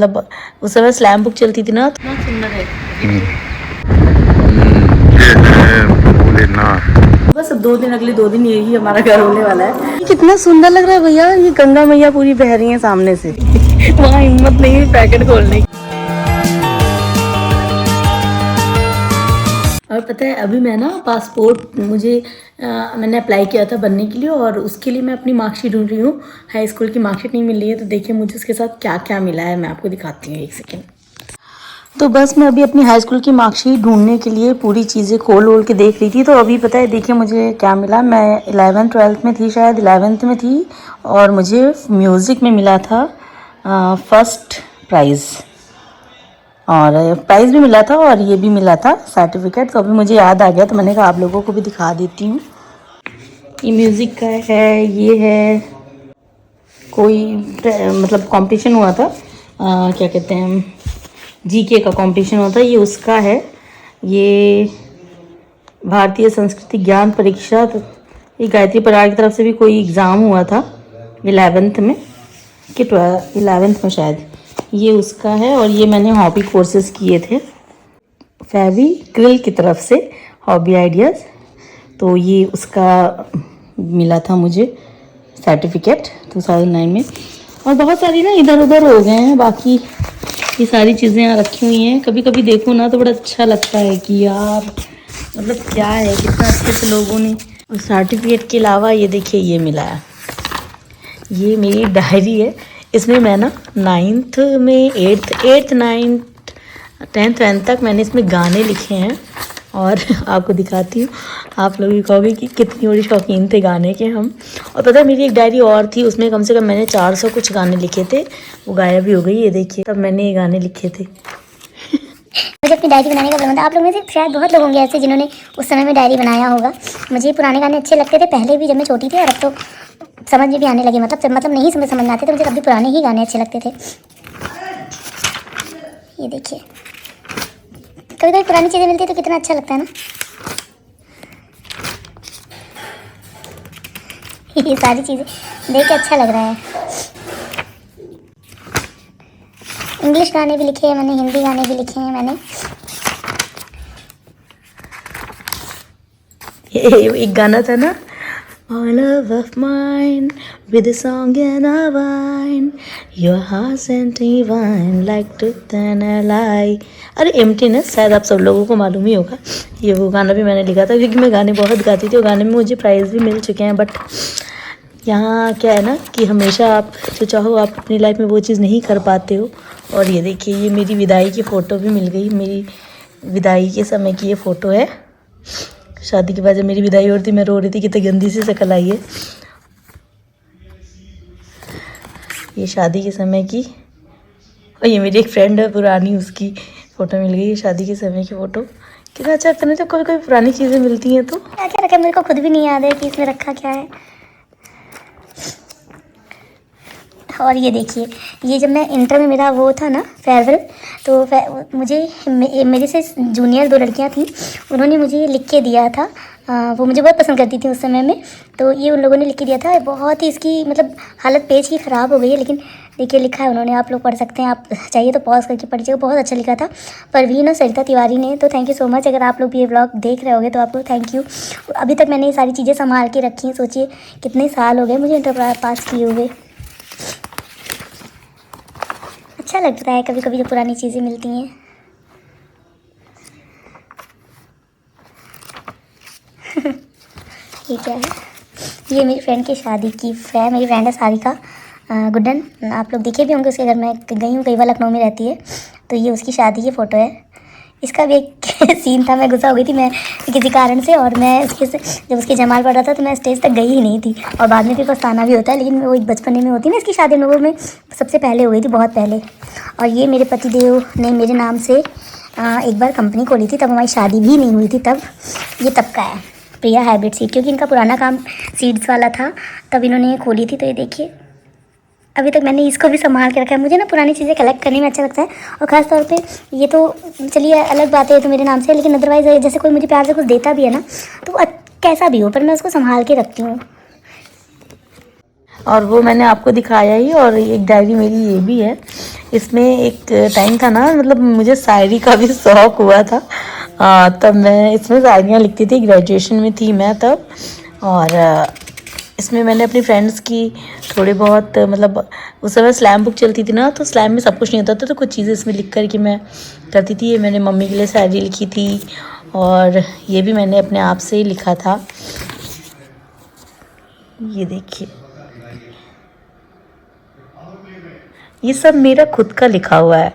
मतलब उस समय स्लैम बुक चलती थी ना, इतना सुंदर है। बस अब 2 दिन, अगले 2 दिन यही हमारा घर होने वाला है। कितना सुंदर लग रहा है भैया, ये गंगा मैया पूरी बह रही है सामने से। वहाँ हिम्मत नहीं है पैकेट खोलने की। और पता है अभी मैं ना पासपोर्ट मैंने अप्लाई किया था बनने के लिए, और उसके लिए मैं अपनी मार्कशीट ढूंढ रही हूँ। हाई स्कूल की मार्कशीट नहीं मिल रही है, तो देखिए मुझे उसके साथ क्या क्या मिला है, मैं आपको दिखाती हूँ, एक सेकेंड। तो बस मैं अभी अपनी हाई स्कूल की मार्कशीट ढूंढने के लिए पूरी चीज़ें खोल के देख रही थी। तो अभी पता है देखिए मुझे क्या मिला। मैं 11th 12th में थी, शायद 11th में थी, और मुझे म्यूज़िक में मिला था फर्स्ट प्राइज़, और प्राइज़ भी मिला था और ये भी मिला था सर्टिफिकेट। तो अभी मुझे याद आ गया, तो मैंने कहा आप लोगों को भी दिखा देती हूँ। ये म्यूज़िक का है, ये है कोई मतलब कंपटीशन हुआ था, क्या कहते हैं, जीके का कंपटीशन होता है, ये उसका है। ये भारतीय संस्कृति ज्ञान परीक्षा, तो ये गायत्री परिवार की तरफ से भी कोई एग्ज़ाम हुआ था 11th में कि 11th में शायद, ये उसका है। और ये मैंने हॉबी कोर्सेज किए थे फेविक्रिल की तरफ से, हॉबी आइडियाज़, तो ये उसका मिला था मुझे सर्टिफिकेट 2009 में। और बहुत सारी ना इधर उधर हो गए हैं, बाकी ये सारी चीज़ें यहाँ रखी हुई हैं। कभी कभी देखो ना तो बड़ा अच्छा लगता है कि यार मतलब क्या है, कितना अच्छे से लोगों ने। और सर्टिफिकेट के अलावा ये देखिए ये मिला है, ये मेरी डायरी है। इसमें मैं ना 9th में 8th 9th 10th 10th तक मैंने इसमें गाने लिखे हैं, और आपको दिखाती हूँ। आप लोग भी कहोगे कि कितनी बड़ी शौकीन थे गाने के हम। और पता है मेरी एक डायरी और थी, उसमें कम से कम मैंने 400 कुछ गाने लिखे थे, वो गायब भी हो गई। ये देखिए तब मैंने ये गाने लिखे थे। मुझे अपनी डायरी बनाने का मन था। आप लोगों में से शायद बहुत लोग होंगे ऐसे जिन्होंने उस समय में डायरी बनाया होगा। मुझे पुराने गाने अच्छे लगते थे पहले भी, जब मैं छोटी थी, और अब तो समझ में भी आने लगे, मतलब नहीं समझ में आते थे मुझे, कभी पुराने ही गाने अच्छे लगते थे। ये देखिए कभी कभी पुरानी चीज़ें मिलती है तो कितना अच्छा लगता है ना। ये सारी चीज़ें देख के अच्छा लग रहा है। इंग्लिश गाने भी लिखे हैं मैंने, हिंदी गाने भी लिखे हैं मैंने। ये एक गाना था ना, All love of mine with a song and a wine, your heart and divine like truth and a lie। अरे एम्प्टीनेस शायद आप सब लोगों को मालूम ही होगा। ये वो गाना भी मैंने लिखा था, क्योंकि मैं गाने बहुत गाती थी, और गाने में मुझे प्राइज़ भी मिल चुके हैं। बट यहाँ क्या है ना कि हमेशा आप जो चाहो आप अपनी लाइफ में वो चीज़ नहीं कर पाते हो। और ये देखिए ये मेरी विदाई की फ़ोटो भी मिल गई, मेरी विदाई के समय की ये फ़ोटो है। शादी के बाद जब मेरी विदाई हो रही थी, मैं रो रही थी, कितनी गंदी सी शक्ल आई है। ये शादी के समय की, और ये मेरी एक फ्रेंड है पुरानी, उसकी फ़ोटो मिल गई, ये शादी के समय की फ़ोटो। कितना अच्छा लगता है जब कोई कोई पुरानी चीज़ें मिलती हैं। तो क्या क्या रखा है मेरे को खुद भी नहीं याद है कि इसमें रखा क्या है। और ये देखिए, ये जब मैं इंटर में मेरा वो था ना फेयरवेल, तो मुझे मेरे से जूनियर 2 लड़कियां थीं, उन्होंने मुझे लिख के दिया था। वो मुझे बहुत पसंद करती थी उस समय में, तो ये उन लोगों ने लिख के दिया था। बहुत ही इसकी मतलब हालत पेज की ख़राब हो गई है, लेकिन देखिए लिखा है उन्होंने, आप लोग पढ़ सकते हैं, आप चाहिए तो पॉज करके पढ़िएगा। बहुत अच्छा लिखा था परवीन और सरिता तिवारी ने। तो थैंक यू सो मच। अगर आप लोग भी ये व्लॉग देख रहे होगे तो आपको थैंक यू। अभी तक मैंने ये सारी चीज़ें संभाल के रखी हैं। सोचिए कितने साल हो गए मुझे इंटर पास किए हुए। अच्छा लगता है कभी कभी जो पुरानी चीज़ें मिलती हैं। ये क्या है? ये मेरी फ्रेंड की शादी की मेरी फ्रेंड है सारिका गुड्डन, आप लोग देखे भी होंगे उसके घर में गई हूँ, कई बार लखनऊ में रहती है। तो ये उसकी शादी की फ़ोटो है। इसका भी एक सीन था, मैं गुस्सा हो गई थी मैं किसी कारण से, और मैं जब उसके जमाल पड़ रहा था तो मैं स्टेज तक गई ही नहीं थी। और बाद में फिर पछताना भी होता है, लेकिन वो एक बचपने में होती है ना, इसकी शादी लोगों में सबसे पहले हो गई थी, बहुत पहले। और ये मेरे पतिदेव ने मेरे नाम से एक बार कंपनी खोली थी, तब हमारी शादी भी नहीं हुई थी तब। ये तब का है, प्रिया हाइब्रिड सीड, क्योंकि इनका पुराना काम सीड्स वाला था, तब इन्होंने खोली थी। तो ये देखिए अभी तक मैंने इसको भी संभाल के रखा है। मुझे ना पुरानी चीज़ें कलेक्ट करने में अच्छा लगता है, और ख़ास तौर पे ये तो चलिए अलग बात है तो मेरे नाम से, लेकिन अदरवाइज़ जैसे कोई मुझे प्यार से कुछ देता भी है ना, तो कैसा भी हो पर मैं उसको संभाल के रखती हूँ। और वो मैंने आपको दिखाया ही। और एक डायरी मेरी ये भी है। इसमें एक टाइम था ना, मतलब मुझे शायरी का भी शौक़ हुआ था। तब मैं इसमें शायरियाँ लिखती थी, ग्रेजुएशन में थी मैं तब। और इसमें मैंने अपनी फ्रेंड्स की थोड़े बहुत, मतलब उस समय स्लैम बुक चलती थी ना, तो स्लैम में सब कुछ नहीं होता था, तो कुछ चीज़ें इसमें लिख कर के मैं करती थी। ये मैंने मम्मी के लिए शायरी लिखी थी और ये भी मैंने अपने आप से ही लिखा था। ये देखिए, ये सब मेरा खुद का लिखा हुआ है।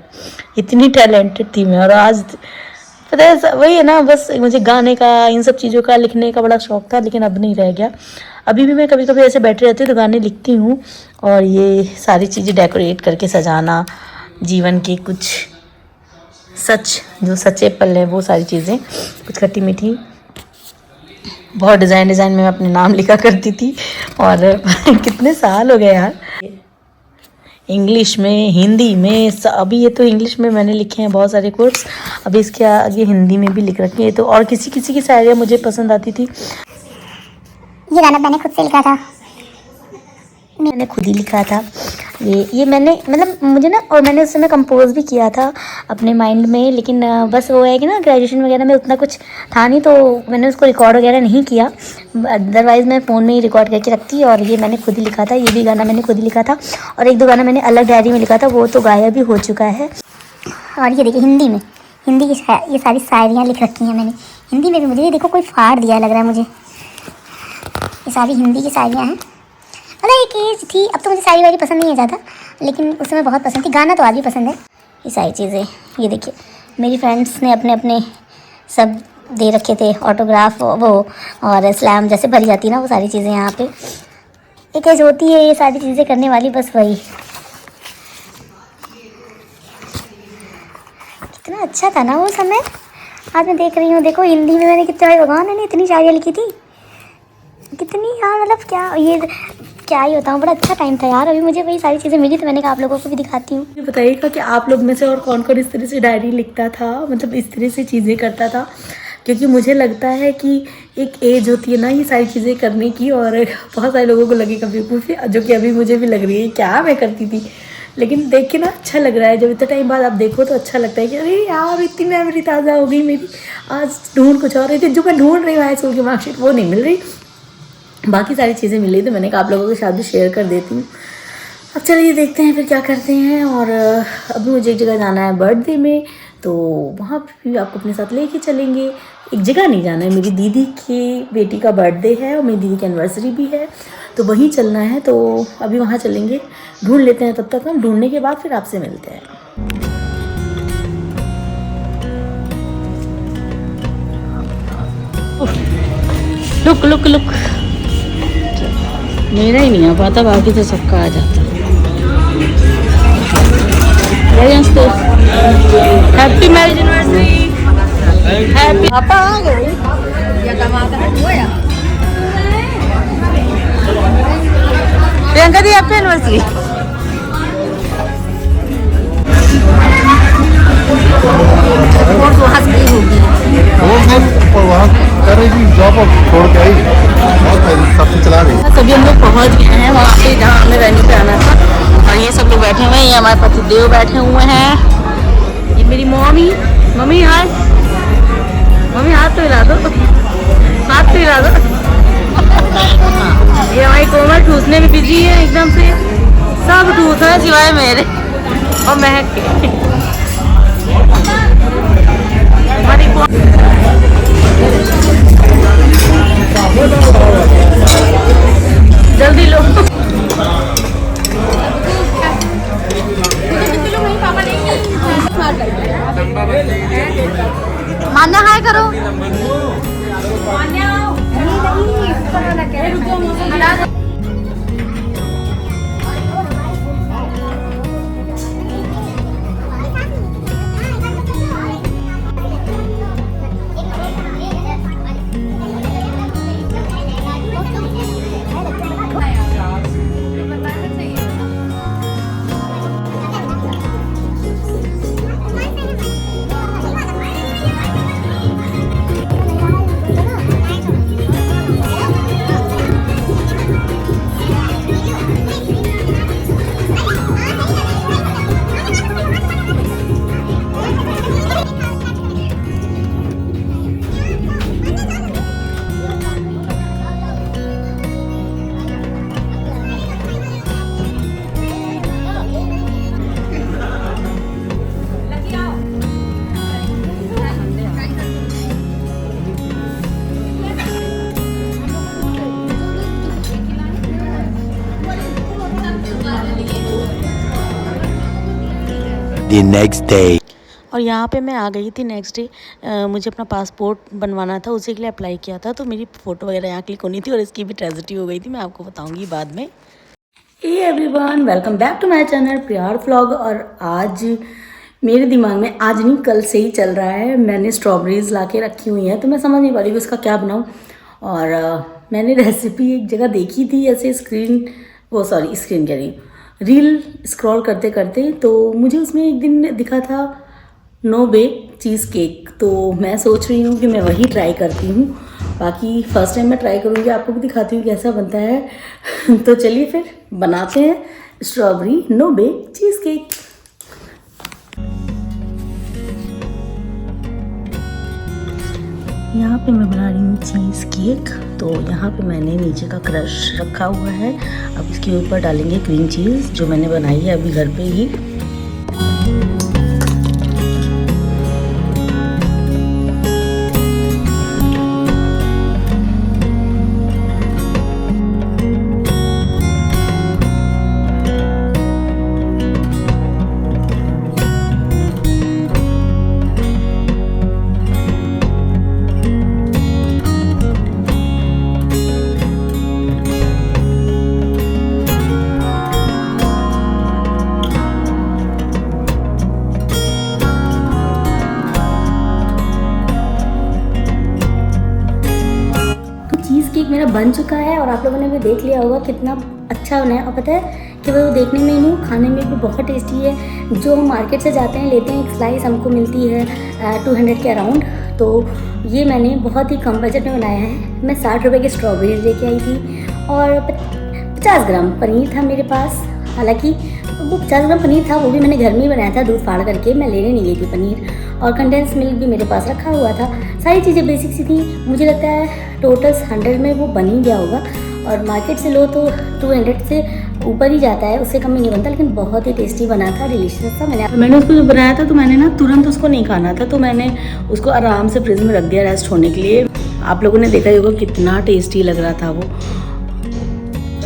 इतनी टैलेंटेड थी मैं। और आज पता है वही है ना, बस मुझे गाने का, इन सब चीज़ों का, लिखने का बड़ा शौक़ था, लेकिन अब नहीं रह गया। अभी भी मैं कभी कभी ऐसे बैठे रहती हूँ तो गाने लिखती हूँ। और ये सारी चीज़ें डेकोरेट करके सजाना, जीवन के कुछ सच, जो सच्चे पल है, वो सारी चीज़ें, कुछ खट्टी मीठी, बहुत डिज़ाइन में अपने नाम लिखा करती थी। और कितने साल हो गए यार। इंग्लिश में, हिंदी में, अभी ये तो इंग्लिश में मैंने लिखे हैं बहुत सारे कोट्स, अभी इसके आगे हिंदी में भी लिख रखे हैं। तो और किसी किसी की शायरियाँ मुझे पसंद आती थी। ये गाना मैंने खुद से लिखा था, मैंने खुद ही लिखा था। ये मैंने, मतलब मुझे ना, और मैंने उस समय कंपोज भी किया था अपने माइंड में, लेकिन बस वो है कि ना, ग्रेजुएशन वगैरह में उतना कुछ था नहीं, तो मैंने उसको रिकॉर्ड वगैरह नहीं किया। अदरवाइज़ मैं फ़ोन में ही रिकॉर्ड करके रखती। और ये मैंने खुद ही लिखा था, ये भी गाना मैंने खुद ही लिखा था। और एक दो गाना मैंने अलग डायरी में लिखा था, वो तो गाया भी हो चुका है। और ये देखिए हिंदी में, हिंदी की ये सारी शायरियाँ लिख रखी हैं मैंने हिंदी में भी। मुझे ये देखो कोई फाड़ दिया लग रहा है मुझे। ये सारी हिंदी की शायरियाँ हैं। मतलब एक एज थी, अब तो मुझे शायरी वायरी पसंद नहीं है ज़्यादा, लेकिन उस समय बहुत पसंद थी। गाना तो आज भी पसंद है। ये सारी चीज़ें, ये देखिए मेरी फ्रेंड्स ने अपने अपने सब दे रखे थे, ऑटोग्राफ वो, और स्लैम जैसे भरी जाती है ना, वो सारी चीज़ें यहाँ पे। एक एज होती है ये सारी चीज़ें करने वाली, बस वही। कितना अच्छा था ना वो समय। आज मैं देख रही हूँ, देखो हिंदी में मैंने कितना, भगवान मैंने इतनी शायरियाँ लिखी थी, कितनी। हाँ मतलब क्या ही बताऊँ, बड़ा अच्छा टाइम था यार। अभी मुझे वही सारी चीज़ें मिली तो मैंने कहा आप लोगों को भी दिखाती हूँ। बताइएगा कि आप लोग में से और कौन कौन इस तरह से डायरी लिखता था, मतलब इस तरह से चीज़ें करता था। क्योंकि मुझे लगता है कि एक एज होती है ना ये सारी चीज़ें करने की, और बहुत सारे लोगों को लगेगा बेवकूफ़ी, जो कि अभी मुझे भी लग रही है, क्या मैं करती थी। लेकिन देख के ना अच्छा लग रहा है, जब इतने टाइम बाद आप देखो तो अच्छा लगता है कि अरे यार इतनी मेमोरी ताज़ा हो गई मेरी। आज ढूंढ कुछ और रही थी, जो मैं ढूंढ रही हूँ हाई स्कूल की मार्कशीट, वो नहीं मिल रही, बाकी सारी चीज़ें मिल रही। तो मैंने कहा आप लोगों के साथ भी शेयर कर देती हूँ। अब चलिए देखते हैं फिर क्या करते हैं। और अभी मुझे एक जगह जाना है बर्थडे में, तो वहाँ भी आपको अपने साथ लेके चलेंगे। एक जगह नहीं जाना है, मेरी दीदी की बेटी का बर्थडे है और मेरी दीदी की एनिवर्सरी भी है, तो वहीं चलना है। तो अभी वहाँ चलेंगे, ढूंढ लेते हैं। तब तक हम ढूंढने के बाद फिर आपसे मिलते हैं। लुक लुक लुक, मेरा ही नहीं आ पाता, बाकी तो सबका आ जाता। Happy marriage anniversary. हैप्पी पापा आ गए। प्रियंका दी हैप्पी एनिवर्सरी। सभी हम लोग पहुंच गए हैं वहाँ पे जहाँ हमें वेन्यू पे आना था। और ये सब लोग बैठे हुए हैं, ये हमारे पतिदेव बैठे हुए हैं, ये मेरी मम्मी हाय, मम्मी हाथ तो हिला दो, हाथ तो हिला दो। ये हमारी कोमल ठूसने में बिजी है एकदम से, सब ठूस रहे सिवाय मेरे और महक के। जल्दी लो। मान्या हाय करो। The next day. और यहाँ पे मैं आ गई थी नेक्स्ट डे। मुझे अपना पासपोर्ट बनवाना था, उसी के लिए अप्लाई किया था, तो मेरी फ़ोटो वगैरह यहाँ क्लिक होनी थी और इसकी भी ट्रेजेडी हो गई थी, मैं आपको बताऊँगी बाद में। Hey everyone, welcome back to my channel प्रियार व्लॉग। और आज मेरे दिमाग में, आज नहीं कल से ही चल रहा है, मैंने स्ट्रॉबेरीज़ ला के रखी हुई हैं, तो मैं समझ नहीं पा रही कि उसका क्या बनाऊँ। और मैंने रेसिपी एक जगह देखी थी, ऐसे स्क्रीन कह रही हूँ, रील स्क्रॉल करते करते, तो मुझे उसमें एक दिन दिखा था नो बेक चीज़ केक, तो मैं सोच रही हूँ कि मैं वही ट्राई करती हूँ। बाकी फर्स्ट टाइम मैं ट्राई करूँगी, आपको भी दिखाती हूँ कैसा बनता है। तो चलिए फिर बनाते हैं strawberry no bake cheese cake. यहाँ पे मैं बना रही हूँ चीज़ केक। तो यहाँ पे मैंने नीचे का क्रश रखा हुआ है, अब इसके ऊपर डालेंगे क्रीम चीज़ जो मैंने बनाई है अभी घर पे ही। केक मेरा बन चुका है और आप लोगों ने भी देख लिया होगा कितना अच्छा बना है। और पता है कि वो देखने में ही नहीं, खाने में भी बहुत टेस्टी है। जो हम मार्केट से जाते हैं लेते हैं, एक स्लाइस हमको मिलती है 200 के अराउंड, तो ये मैंने बहुत ही कम बजट में बनाया है। मैं 60 रुपये की स्ट्रॉबेरीज लेके आई थी और 50 ग्राम पनीर था मेरे पास। हालांकि वो 50 ग्राम पनीर था, वो भी मैंने घर में ही बनाया था, दूध फाड़ करके, मैं लेने नहीं गई थी पनीर। और कंडेंस मिल्क भी मेरे पास रखा हुआ था। सारी चीज़ें बेसिक सी थी। मुझे लगता है टोटल 100 में वो बन ही गया होगा। और मार्केट से लो तो 200 से ऊपर ही जाता है, उससे कम ही नहीं बनता। लेकिन बहुत ही टेस्टी बना था, डिलीशियस था। मैंने उसको जो बनाया था, तो मैंने ना तुरंत उसको नहीं खाना था, तो मैंने उसको आराम से फ्रिज में रख दिया रेस्ट होने के लिए। आप लोगों ने देखा होगा कितना टेस्टी लग रहा था वो।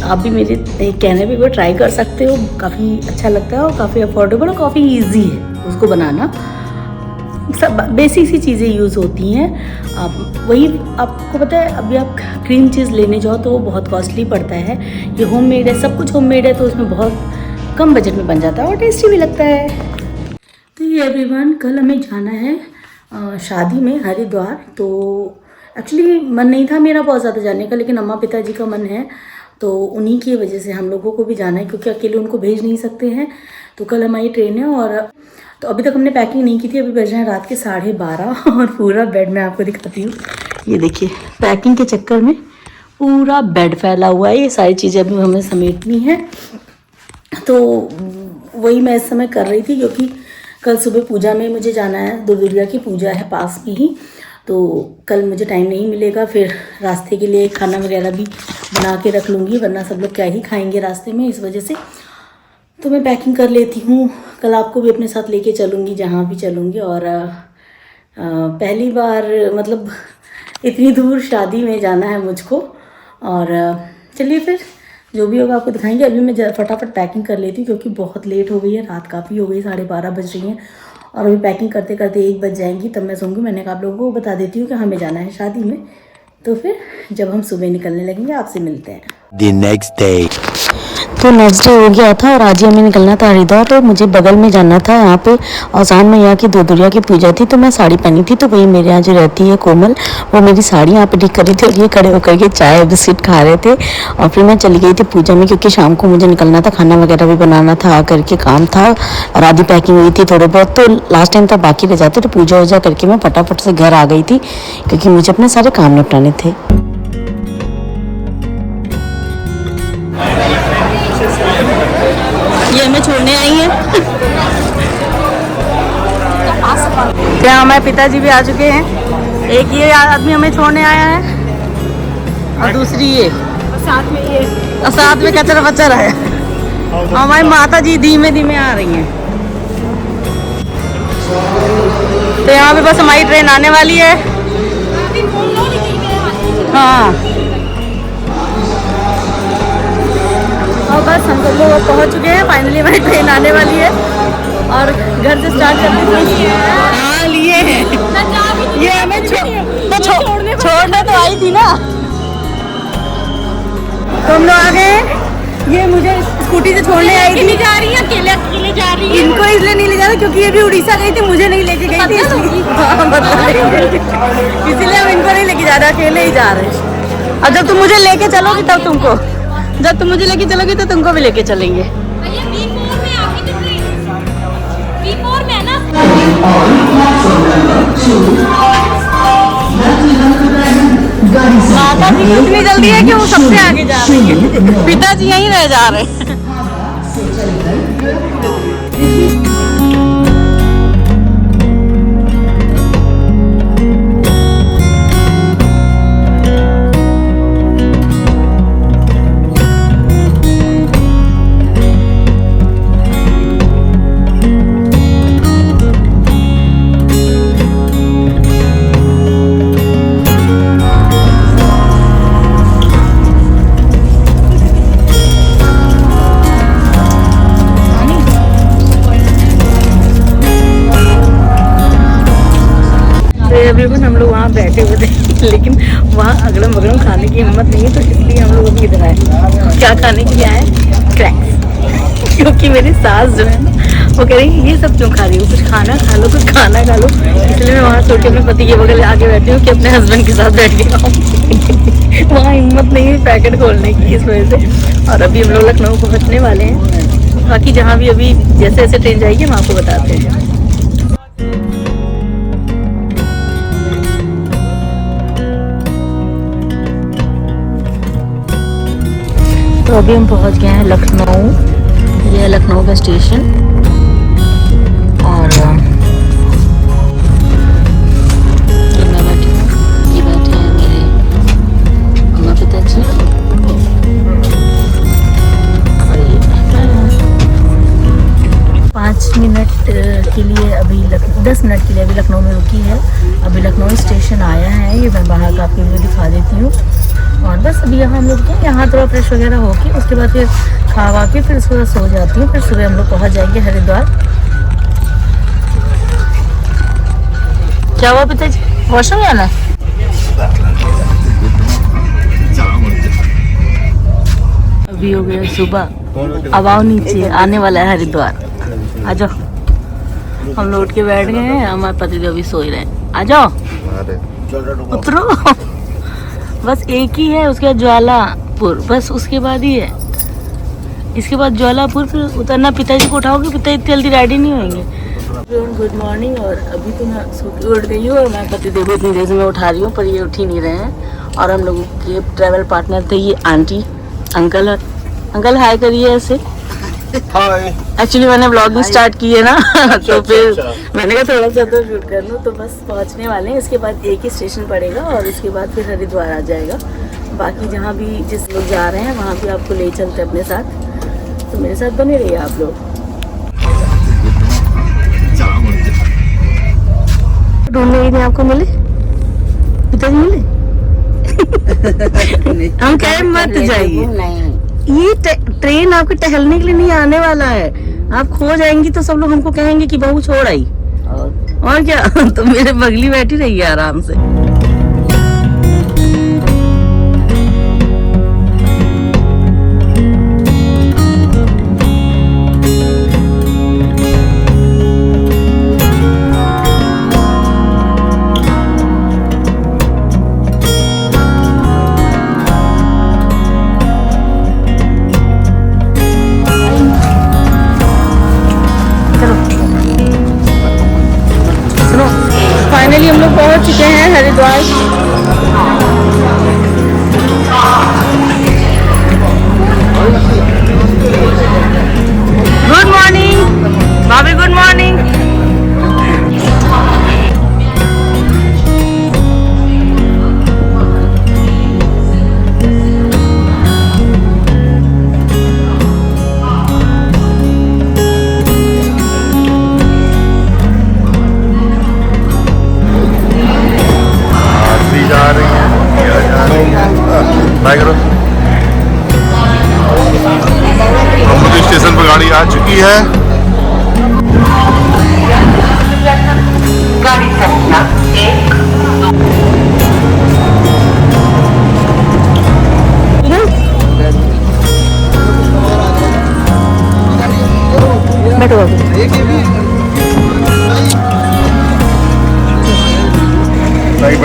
आप भी मेरे कहने पे वो ट्राई कर सकते हो, काफ़ी अच्छा लगता है और काफ़ी अफोर्डेबल और काफ़ी ईजी है उसको बनाना। सब बेसिक सी चीज़ें यूज़ होती हैं। आप वही, आपको पता है अभी आप क्रीम चीज़ लेने जाओ तो वो बहुत कॉस्टली पड़ता है। ये होममेड है, सब कुछ होममेड है, तो उसमें बहुत कम बजट में बन जाता है और टेस्टी भी लगता है। तो ये एवरीवन, कल हमें जाना है शादी में हरिद्वार। तो एक्चुअली मन नहीं था मेरा बहुत ज़्यादा जाने का, लेकिन अम्मा पिताजी का मन है, तो उन्हीं की वजह से हम लोगों को भी जाना है, क्योंकि अकेले उनको भेज नहीं सकते हैं। तो कल हमारी ट्रेन है। और तो अभी तक हमने पैकिंग नहीं की थी, अभी बज रहे हैं रात के 12:30 और पूरा बेड मैं आपको दिखाती हूँ। ये देखिए, पैकिंग के चक्कर में पूरा बेड फैला हुआ है। ये सारी चीज़ें अभी हमें समेटनी है, तो वही मैं इस समय कर रही थी, क्योंकि कल सुबह पूजा में मुझे जाना है। दुर्गा की पूजा है पास में ही, तो कल मुझे टाइम नहीं मिलेगा। फिर रास्ते के लिए खाना वगैरह भी बना के रख लूँगी, वरना सब लोग क्या ही खाएंगे रास्ते में, इस वजह से तो मैं पैकिंग कर लेती हूँ। कल आपको भी अपने साथ लेके चलूँगी जहाँ भी चलूँगी। और पहली बार मतलब इतनी दूर शादी में जाना है मुझको। और चलिए फिर जो भी होगा आपको दिखाएंगे। अभी मैं फटाफट पैकिंग कर लेती हूँ, क्योंकि बहुत लेट हो गई है, रात काफ़ी हो गई, 12:30 बज रही हैं। और अभी पैकिंग करते करते 1 बज जाएंगी, तब मैं सोऊंगी। मैंने कहा आप लोगों को बता देती हूँ कि हमें जाना है शादी में। तो फिर जब हम सुबह निकलने लगेंगे आपसे मिलते हैं। The next day. तो नेक्स्ट डे हो गया था और आज ही हमें निकलना था हरिद्वार। तो मुझे बगल में जाना था, यहाँ पे औसान मैया की दुर्गा की पूजा थी, तो मैं साड़ी पहनी थी। तो वही मेरे यहाँ जो रहती है कोमल, वो मेरी साड़ी यहाँ पे ठीक कर रही थी और ये खड़े होकर के चाय बिस्किट खा रहे थे। और फिर मैं चली गई थी पूजा में, क्योंकि शाम को मुझे निकलना था, खाना वगैरह भी बनाना था, आकर के काम था और आधी पैकिंग हुई थी थोड़े बहुत। तो लास्ट टाइम तक बाकी रह जाते, तो पूजा वूजा करके मैं फटाफट से घर आ गई थी, क्योंकि मुझे अपने सारे काम निपटाने थे। ये हमें छोड़ने आई है। यहाँ हमारे पिताजी भी आ चुके हैं। एक ये आदमी हमें छोड़ने आया है और दूसरी ये साथ में कचरा बचर है। हमारी माता जी धीमे धीमे आ रही हैं। तो यहाँ पे बस हमारी ट्रेन आने वाली है। हाँ, और बस हम सब लोग पहुँच चुके हैं। फाइनली हमारी ट्रेन आने वाली है। और घर से स्टार्ट करते हैं। हाँ लिए हैं, ये हमें छोड़ने तो आई थी ना। तो हम लोग आ गए। ये मुझे स्कूटी से छोड़ने आई थी। जा रही है अकेले अकेले जा रही है। इनको इसलिए नहीं ले जा रहा क्योंकि ये भी उड़ीसा गई थी, मुझे नहीं लेके गई थी इसलिए। इसीलिए हम इनको नहीं लेके जा रहे, अकेले ही जा रहे हैं। और जब तुम मुझे लेके चलोगी तब तुमको, जब तुम मुझे लेके चलोगी तो तुमको भी लेके चलेंगे। माता जी को इतनी जल्दी है कि वो सबसे आगे जा रही है, पिताजी यहीं रह जा रहे हैं। एवरीवन हम लोग वहाँ बैठे हुए थे, लेकिन वहाँ अगड़म बगड़म खाने की हिम्मत नहीं है, तो इसलिए हम लोग अभी इधर आए। क्या खाने के लिए आए? क्रैक्स। क्योंकि मेरी सास जो है ना, वो कह रही है ये सब क्यों खा रही हो, कुछ खाना खा लो, कुछ खाना खा लो। इसलिए मैं वहाँ सोच के अपने पति के बगल आगे बैठी हूँ कि अपने हस्बैंड के साथ बैठ के खाऊँ। वहाँ हिम्मत नहीं है पैकेट खोलने की, इस वजह से। और अभी हम लोग लखनऊ पहुँचने वाले हैं। बाकी जहाँ भी अभी जैसे जैसे ट्रेन जाएगी हम आपको बताते हैं। तो अभी हम पहुंच गए हैं लखनऊ। ये है लखनऊ का स्टेशन। और ये मैं बैठी हूँ, ये बैठे हैं मेरे अम्मा पिताजी। और ये 5 मिनट के लिए अभी 10 मिनट के लिए अभी लखनऊ में रुकी है। अभी लखनऊ स्टेशन आया है, ये मैं बाहर का आपको वीडियो दिखा देती हूँ। और बस अभी यहाँ हम लोग यहाँ थोड़ा फ्रेश वगैरह होके उसके बाद फिर खा वा के फिर उसके बाद सो जाती हूँ। फिर सुबह हम लोग पहुँच जाएंगे हरिद्वार। क्या हुआ पिताजी, वॉशरूम जाना है? अभी हो गया सुबह, अब आओ नीचे, आने वाला है हरिद्वार। आ जाओ। हम लोग उठ के बैठ गए हैं, हमारे पति देव अभी सो ही रहे हैं। आ जाओ, उतरो। बस एक ही है, उसके बाद ज्वालापुर, बस उसके बाद ही है। इसके बाद ज्वालापुर, फिर उतरना। पिताजी को उठाओगे, पिताजी इतनी जल्दी रेडी नहीं होंगे। Good morning. और अभी तो मैं सो के उठ गई हूँ और मैं पति देव इतनी देर से मैं उठा रही हूँ, पर ये उठ ही नहीं रहे हैं। और हम लोगों के ट्रैवल पार्टनर थे ये आंटी, अंकल। अंकल हाय करिए ऐसे। एक्चुअली मैंने ब्लॉगिंग स्टार्ट की है ना, तो फिर मैंने कहा थोड़ा सा तो शूट कर लूँ। तो बस पहुँचने वाले हैं, इसके बाद एक ही स्टेशन पड़ेगा और उसके बाद फिर हरिद्वार आ जाएगा। बाकी जहाँ भी जिस लोग जा रहे हैं वहाँ भी आपको ले चलते अपने साथ, तो मेरे साथ बने रहिए आप लोग। ढूंढ रही थी, आपको मिले? पिताजी मिले? हम कह रहे मत जाइए, ये ट्रेन आपके टहलने के लिए नहीं आने वाला है। आप खो जाएंगी तो सब लोग हमको कहेंगे कि बहू छोड़ आई। और क्या। तो मेरे बगली बैठी रही है आराम से। फाइनली हम लोग पहुंच चुके हैं हरिद्वार। गुड मॉर्निंग भाभी, गुड मॉर्निंग।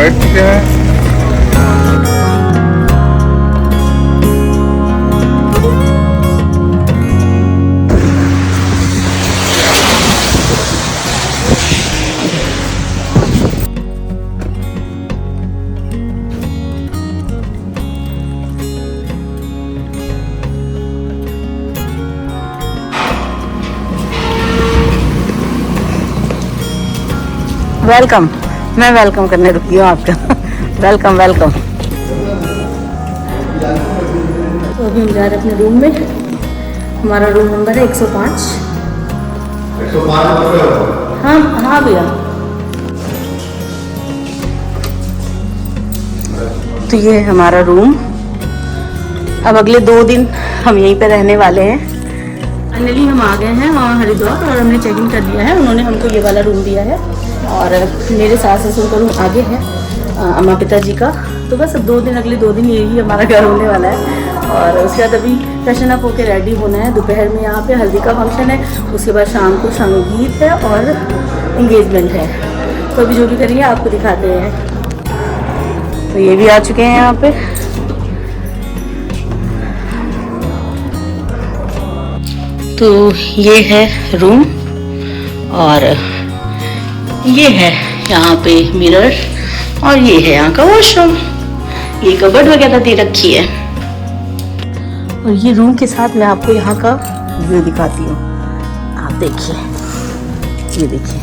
बैठ चुके हैं। वेलकम, मैं वेलकम करने रुकी हूँ आपका। Welcome welcome. तो अभी हम जा रहे हैं अपने रूम में। हमारा रूम नंबर है 105। 105? हाँ हाँ भैया। तो ये है हमारा रूम। अब अगले 2 दिन हम यहीं पे रहने वाले हैं। फाइनली हम आ गए हैं वहाँ हरिद्वार और हमने चेक इन कर दिया है। उन्होंने हमको ये वाला रूम दिया है और मेरे सास ससुर का रूम आगे है, अम्मा पिताजी का। तो बस अब 2 दिन, अगले 2 दिन यही हमारा घर होने वाला है। और उसके बाद अभी फ्रेशन अप होकर रेडी होना है। दोपहर में यहाँ पे हल्दी का फंक्शन है, उसके बाद शाम को संगीत है और इंगेजमेंट है। तो अभी जो भी करेंगे आपको दिखाते हैं। तो ये भी आ चुके हैं यहाँ पे। तो ये है रूम और ये है यहाँ पे मिरर और ये है यहाँ का वॉशरूम। ये कबर्ड वगैरह दे रखी है। और ये रूम के साथ मैं आपको यहाँ का व्यू दिखाती हूँ। आप देखिए, ये देखिए,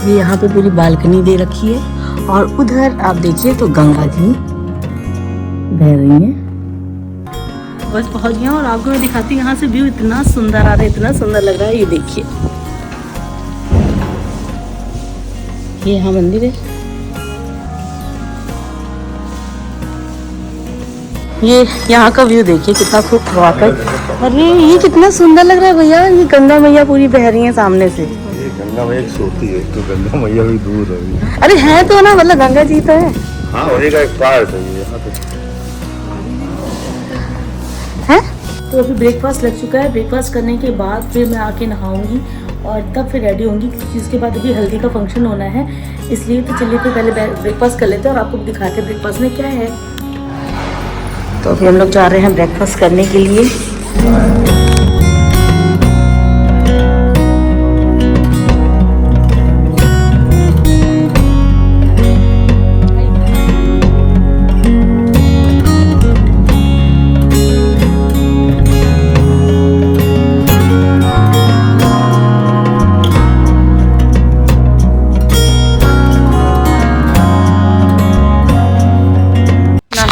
ये यहाँ पे पूरी बालकनी दे रखी है और उधर आप देखिए तो गंगा जी बह रही हैं। बस पहुँच गया और आपको मैं दिखाती हूँ यहाँ से व्यू। इतना सुंदर आ रहा है, इतना सुंदर लग रहा है। ये देखिए, ये यहाँ मंदिर है। ये यहाँ का व्यू देखिए कितना खूब वाकई। अरे ये कितना सुंदर लग रहा है भैया। ये गंगा मैया पूरी बह रही है सामने से। ये गंगा मैया की सोती है, तो गंगा मैया भी दूर है। अरे है तो ना, मतलब गंगा जी तो है। हाँ, वही का एक पार्ट है ये। यहाँ है। तो अभी ब्रेकफास्ट लग चुका है। ब्रेकफास्ट करने के बाद फिर मैं आके नहाऊंगी और तब फिर रेडी होंगी, क्योंकि उसके बाद अभी हल्दी का फंक्शन होना है। इसलिए तो चलिए फिर पहले ब्रेकफास्ट कर लेते हैं और आपको दिखाते हैं ब्रेकफास्ट में क्या है। तो अभी हम लोग जा रहे हैं ब्रेकफास्ट करने के लिए।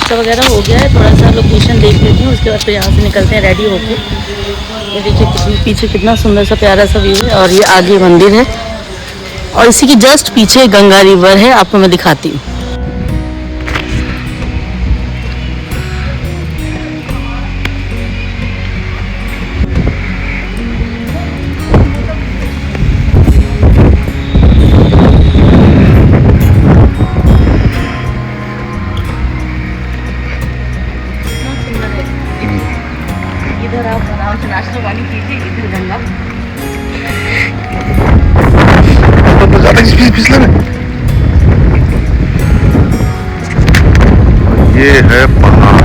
वगैरह हो गया है, थोड़ा सा लोकेशन देख लेती हूँ, उसके बाद फिर यहाँ से निकलते हैं रेडी होके। ये देखिए पीछे कितना सुंदर सा प्यारा सा व्यू है और ये आगे मंदिर है और इसी के जस्ट पीछे गंगा रिवर है। आपको मैं दिखाती हूँ। इधर आप आराम से नाश्ता पानी कीजिए, इधर गंगा। ये है पहाड़।